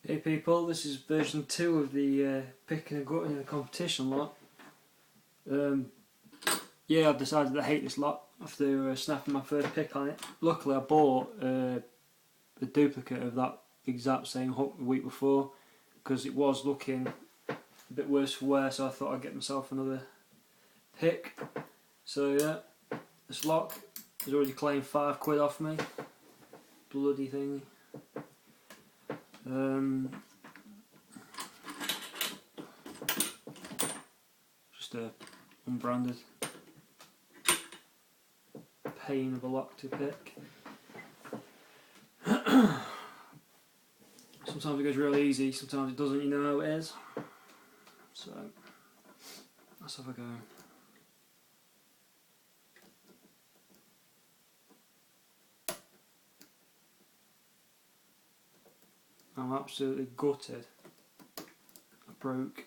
Hey people, this is version 2 of the picking and gutting in the competition lot. Yeah, I've decided to hate this lot after snapping my first pick on it. Luckily I bought the duplicate of that exact same hook the week before, because it was looking a bit worse for wear, so I thought I'd get myself another pick. So yeah, this lock has already claimed £5 off me. Bloody thing. Just a unbranded pain of a lock to pick. Sometimes it goes really easy, sometimes it doesn't, you know how it is. So, let's have a go. I'm absolutely gutted. I broke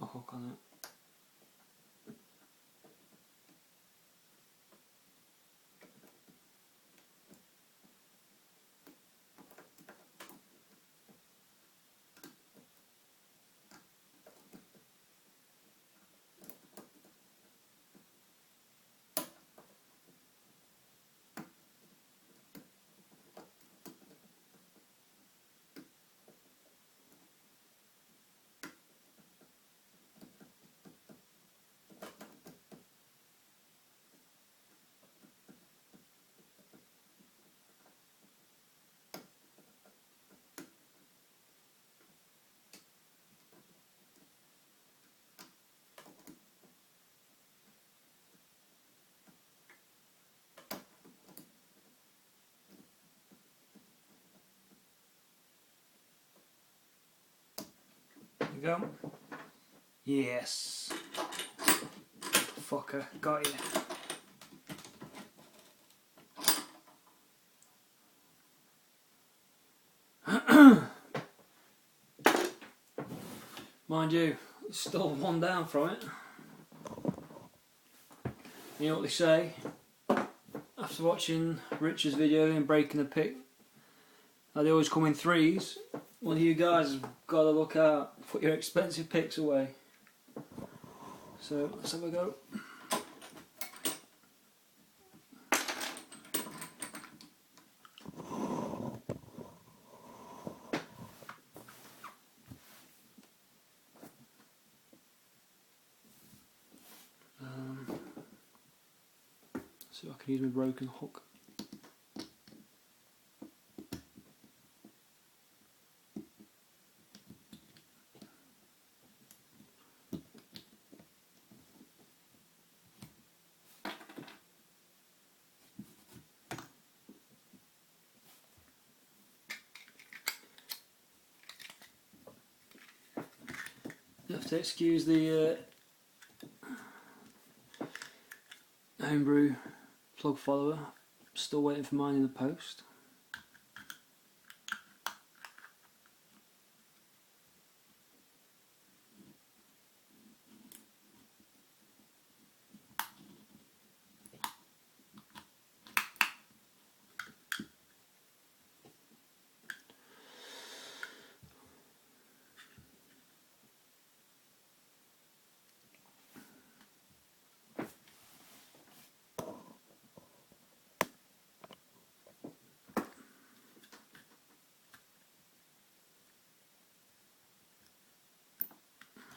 a hook on it. There you go. Yes. Fucker, got you. Mind you, it's still one down from it. You know what they say? After watching Richard's video and breaking the pick, how they always come in threes. One of you guys has got to look out, put your expensive picks away. So let's have a go. See if I can use my broken hook. You have to excuse the homebrew plug follower. Still waiting for mine in the post.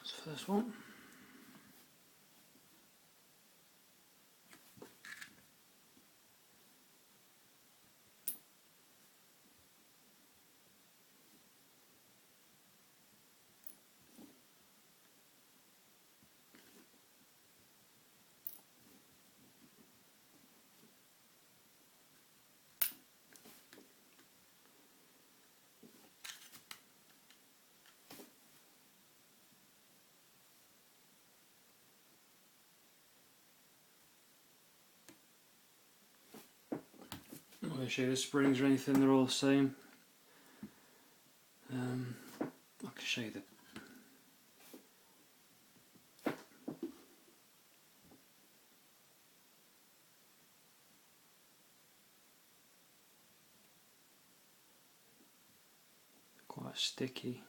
That's the first one. I'm not going to show you the springs or anything, they're all the same. I can show you the quite stiff. sticky.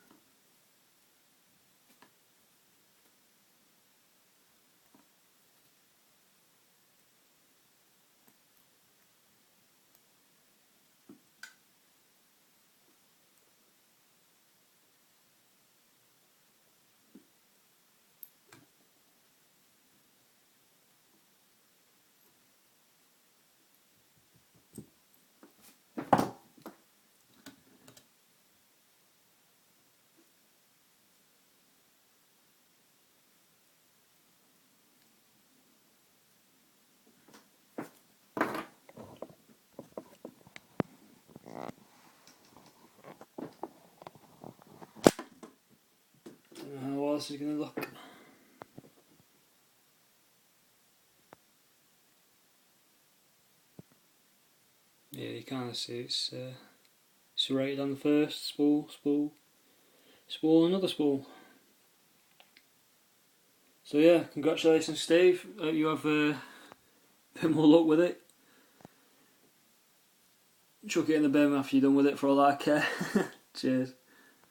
How else is it going to look? Yeah, you kind of see it's serrated on the first spool, another spool. So yeah, congratulations, Steve. Hope you have a bit more luck with it. Chuck it in the bin after you're done with it for all I care. Cheers.